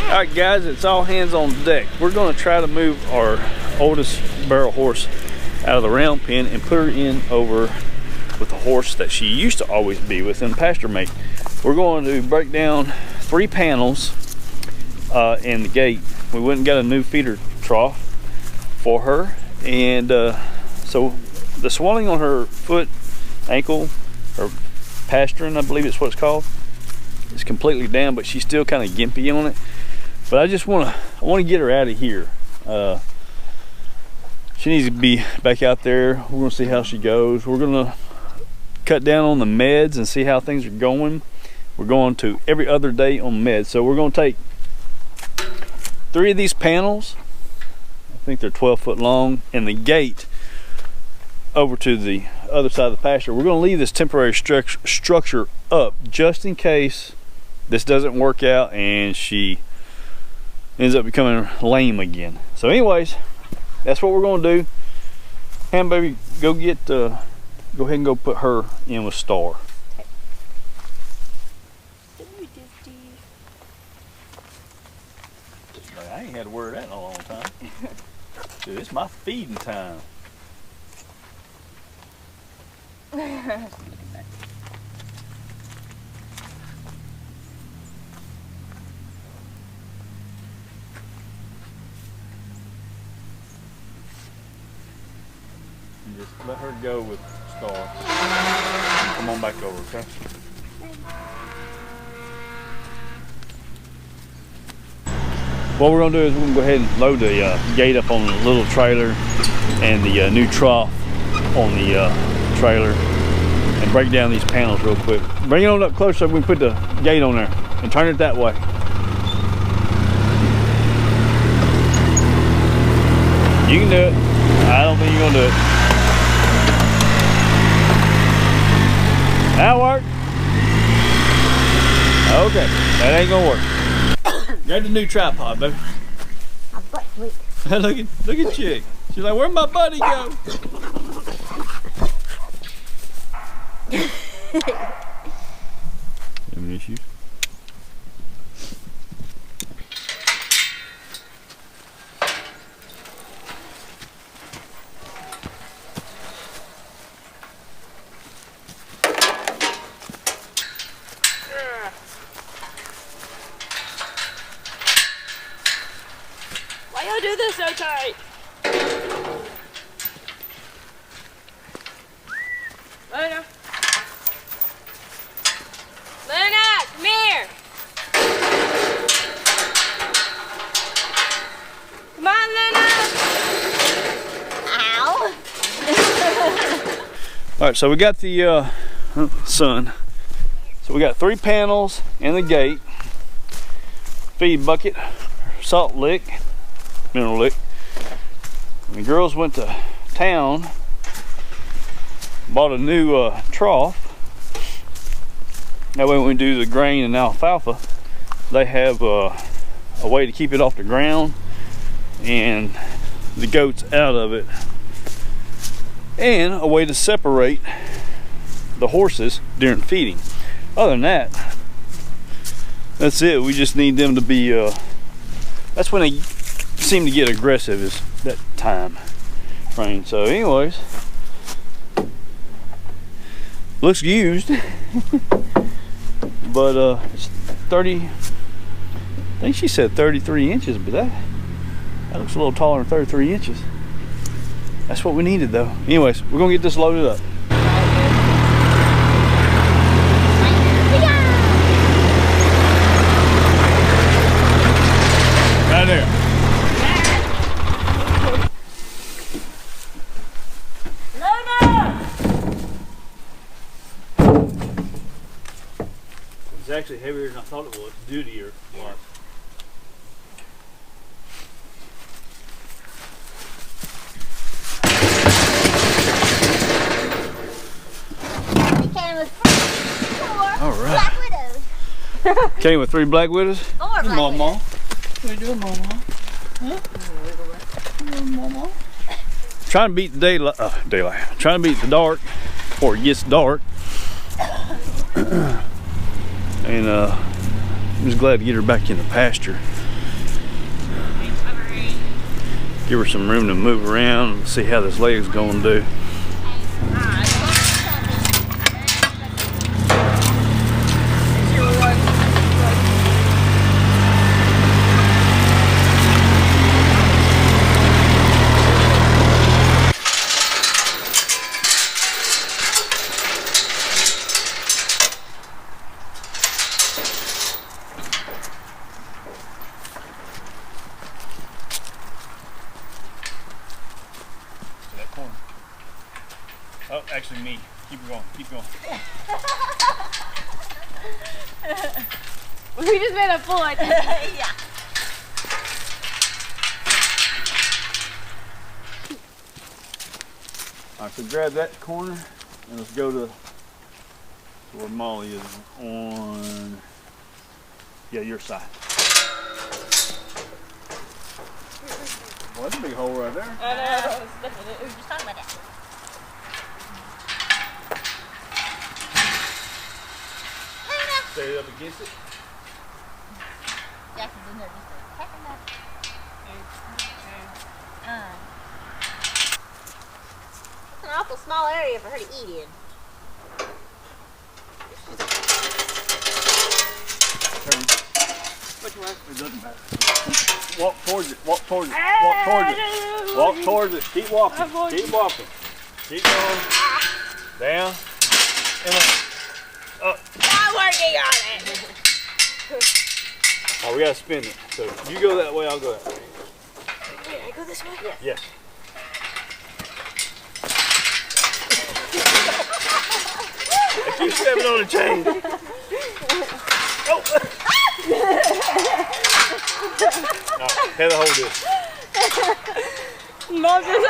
Alright guys, it's all hands on deck. We're going to try to move our oldest barrel horse out of the round pen and put her in over with the horse that she used to always be with in pasture mate. We're going to break down 3 panels in the gate. We went and got a new feeder trough for her, and so the swelling on her foot, ankle, or pasturing, I believe it's what it's called, is completely down, but she's still kind of gimpy on it. But I just want to get her out of here. She needs to be back out there. We're going to see how she goes. We're going to cut down on the meds and see how things are going. We're going to every other day on meds. So we're going to take 3 of these panels. I think they're 12 foot long, and the gate over to the other side of the pasture. We're going to leave this temporary structure up just in case this doesn't work out and she ends up becoming lame again. So anyways, that's what we're going to do. Ham baby, go ahead and go put her in with Star. I ain't had to wear that in a long time. Dude, it's my feeding time. Just let her go with Star. And come on back over, okay? What we're going to do is we're going to go ahead and load the gate up on the little trailer and the new trough on the trailer and break down these panels real quick. Bring it on up closer so we can put the gate on there and turn it that way. You can do it. I don't think you're going to do it. That'll work. Okay, that ain't gonna work. Grab the new tripod, baby. My butt's weak. look at Chick. She's like, where'd my buddy go? Any issues? Why y'all do this so tight? Luna. Luna, come here. Come on, Luna. Ow. All right, so we got the sun. So we got 3 panels in the gate, feed bucket, salt lick, mineral lick. And the girls went to town, bought a new trough. That way when we do the grain and alfalfa, they have a way to keep it off the ground and the goats out of it, and a way to separate the horses during feeding. Other than that, that's it. We just need them to be, that's when they seem to get aggressive, is that time frame. So anyways, looks used. But it's 30, I think she said 33 inches, but that looks a little taller than 33 inches. That's what we needed though. Anyways, we're gonna get this loaded up. Right there. It's actually heavier than I thought it was, due to your lot. We came with 4 right. black widows. Came with 3 black widows? 4 black Mama. widows. What are you doing, Mama? Huh? Mama? Trying to beat the daylight. Trying to beat the dark before it gets dark. And I'm just glad to get her back in the pasture. Give her some room to move around and see how this leg's going to do. Oh, actually me. Keep going, keep going. We just made a point. Yeah. Alright, so grab that corner and let's go to where Molly is on, yeah, your side. Well, that's a big hole right there. I know. We were just talking about that. Stay up against it. Jackson's in there just a pecking up. It's an awful small area for her to eat in. Turn. Which way? It doesn't matter. Walk towards it. Walk towards it. Walk towards it. Walk towards it. Keep walking. Keep walking. Keep going. Down. And up. I'm working on it. Oh, we gotta spin it. So you go that way, I'll go that way. Wait, I go this way? Yes. Yes. I keep stepping on the chain. Oh. No, Heather, hold this. Mom just.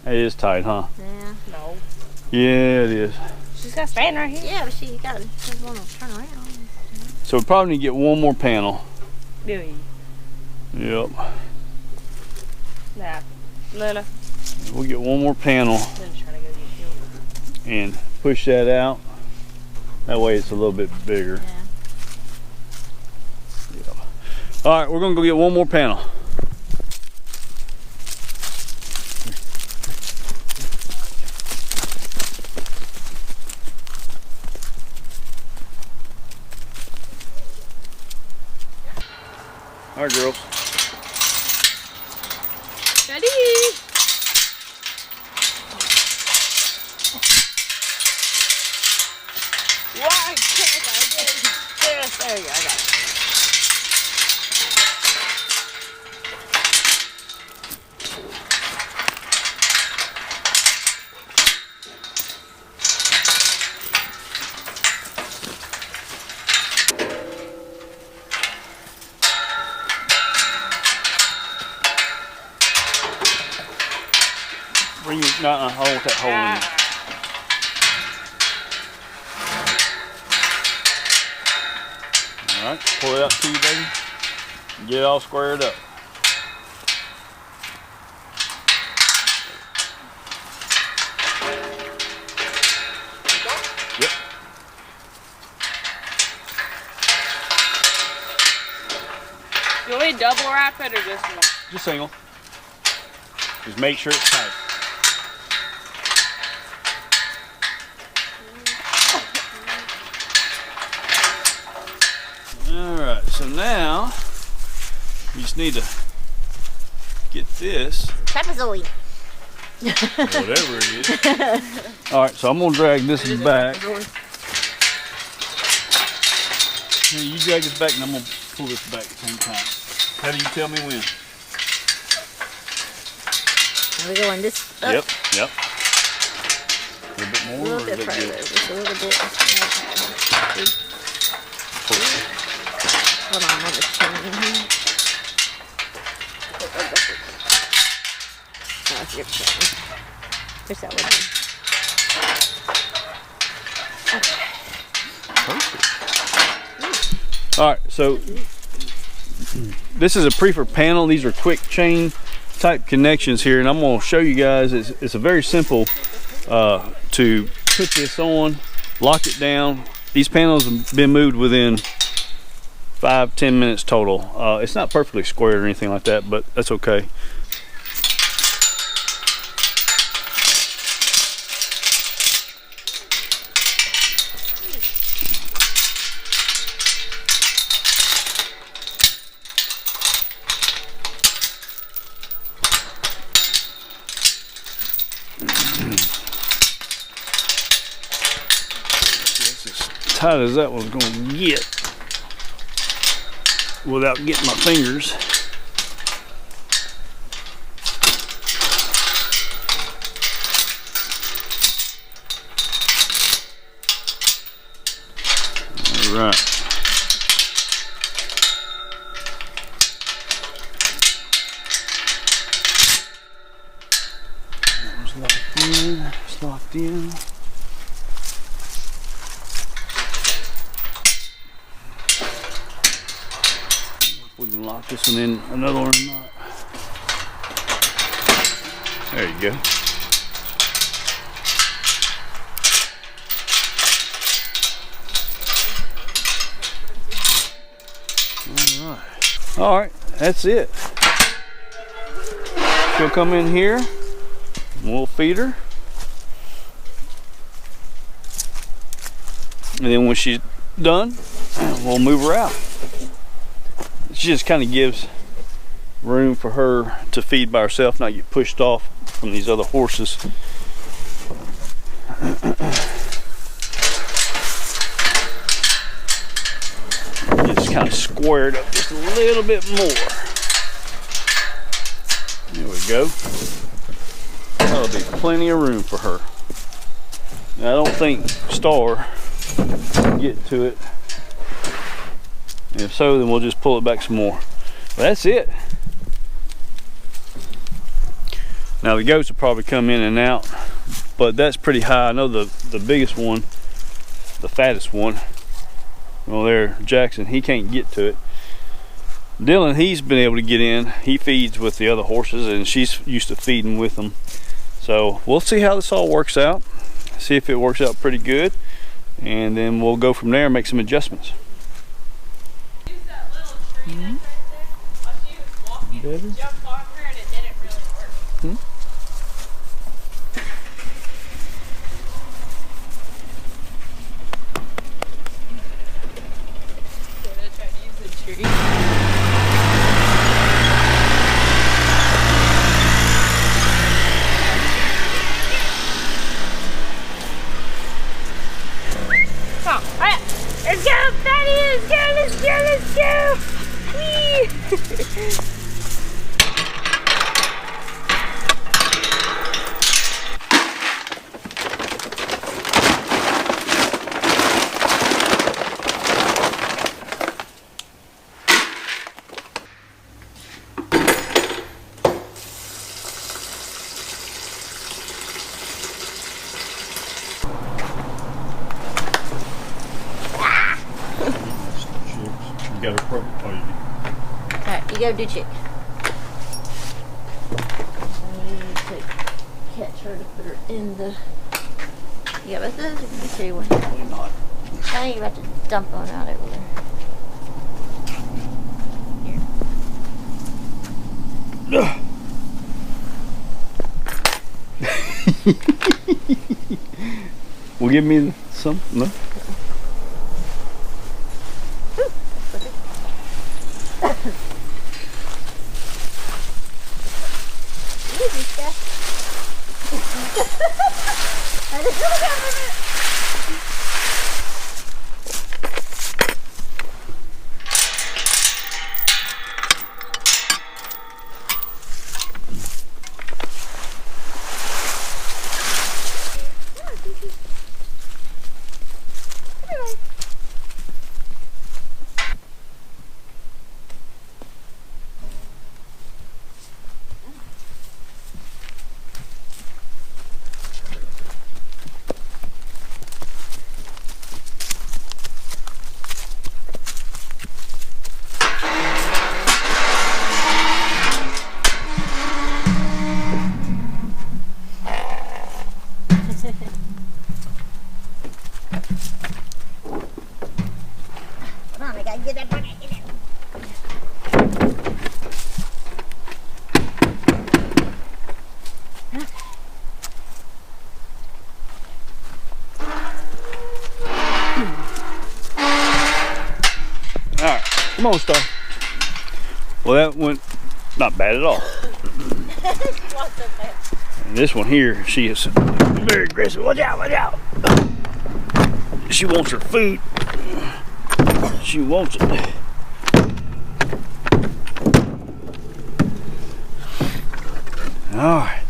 It is tight, huh? Yeah. No. Yeah, it is. She's got to stand right here. Yeah, but she doesn't want to turn around. So we probably need to get one more panel. Really? Yep. Nah. Lila. We'll get one more panel Lila's trying to go get killed. and push that out. That way it's a little bit bigger. Yeah. Yep. All right, we're gonna go get one more panel. All right, girls. Ready? Why can't I get this? There you go, I got it. Bring your, no, I don't want that hole in it. All right, pull it out to you, baby. Get it all squared up. Yep. You want me to double wrap it or just one? Just single. Just make sure it's tight. Alright, so now we just need to get this. Trapezoid. Whatever it is. Alright, so I'm going to drag this back. Now you drag this back and I'm going to pull this back at the same time. How do you tell me when? Are we going this up? Yep, yep. A little bit A more little or is bit that further, good? just a little bit. Hold on, I'm just turning here. That's your turn. Wish that would be. Perfect. All right, so this is a prefer panel. These are quick chain type connections here, and I'm going to show you guys. It's a very simple to put this on, lock it down. These panels have been moved within 5-10 minutes total. It's not perfectly squared or anything like that, but that's okay. Tight as that one's going to get without getting my fingers. All right. That was locked in. It's locked in. We can lock this one in, another one or not. There you go. All right, that's it. She'll come in here, and we'll feed her. And then when she's done, we'll move her out. She just kind of gives room for her to feed by herself, not get pushed off from these other horses. Just kind of square it up just a little bit more. There we go. That'll be plenty of room for her. Now, I don't think Star can get to it. If so, then we'll just pull it back some more. But that's it. Now the goats will probably come in and out, but that's pretty high. I know the biggest one, the fattest one, well there, Jackson, he can't get to it. Dylan, he's been able to get in. He feeds with the other horses, and she's used to feeding with them. So we'll see how this all works out. See if it works out pretty good, and then we'll go from there and make some adjustments. Mm-hmm. Jumped on her and it didn't really work. Hmm? So I tried to use the tree. Come on, alright, let's go, Fatty, let's go, let's go, let's go. You got her pro. Oh, you Alright, you go do chick. I need to catch her to put her in the. You got both of those? Or can you carry one? probably not. I think you're about to dump one out over there. Here. Will give me some? No? Easy stuff. I just look at it. Come on, Star. Well, that went not bad at all. And this one here, she is very aggressive. Watch out, watch out. She wants her food. She wants it. Alright.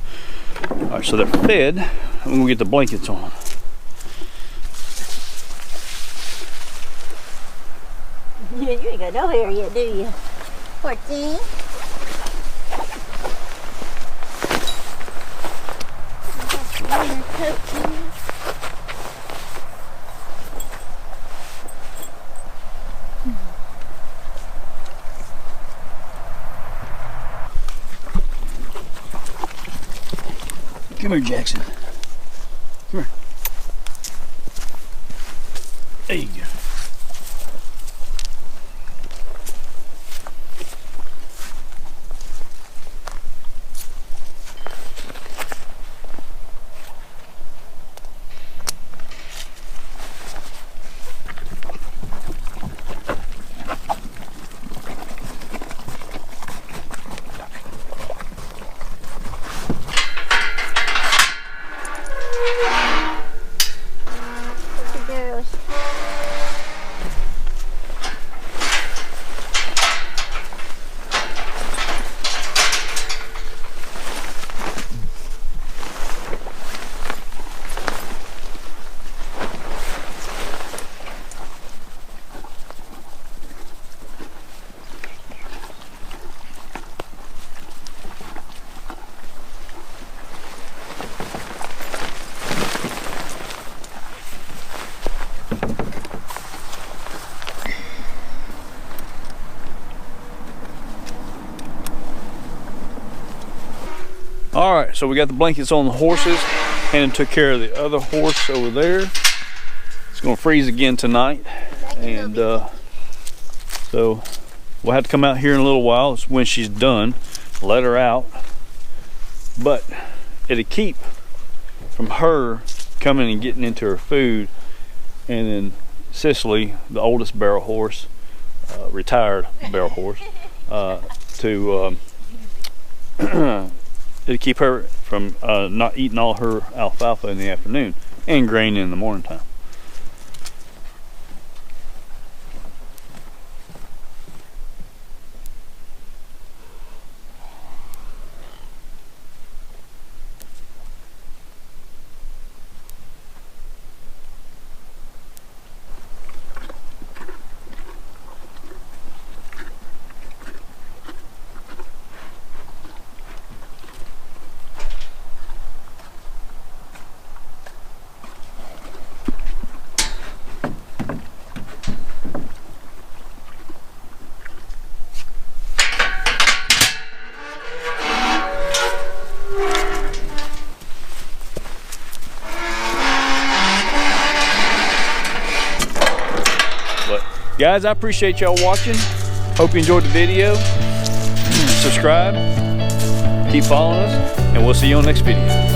Alright, so they're fed. I'm gonna get the blankets on. You ain't got nowhere yet, do you? Poor thing. Come here, Jackson. Come here. There you go. All right, so we got the blankets on the horses. Hannah took care of the other horse over there. It's gonna freeze again tonight. And so we'll have to come out here in a little while. It's when she's done, let her out. But it'll keep from her coming and getting into her food. And then Cicely, the oldest barrel horse, retired barrel horse, it'll keep her from not eating all her alfalfa in the afternoon and grain in the morning time. Guys, I appreciate y'all watching. Hope you enjoyed the video. Subscribe, keep following us, and we'll see you on the next video.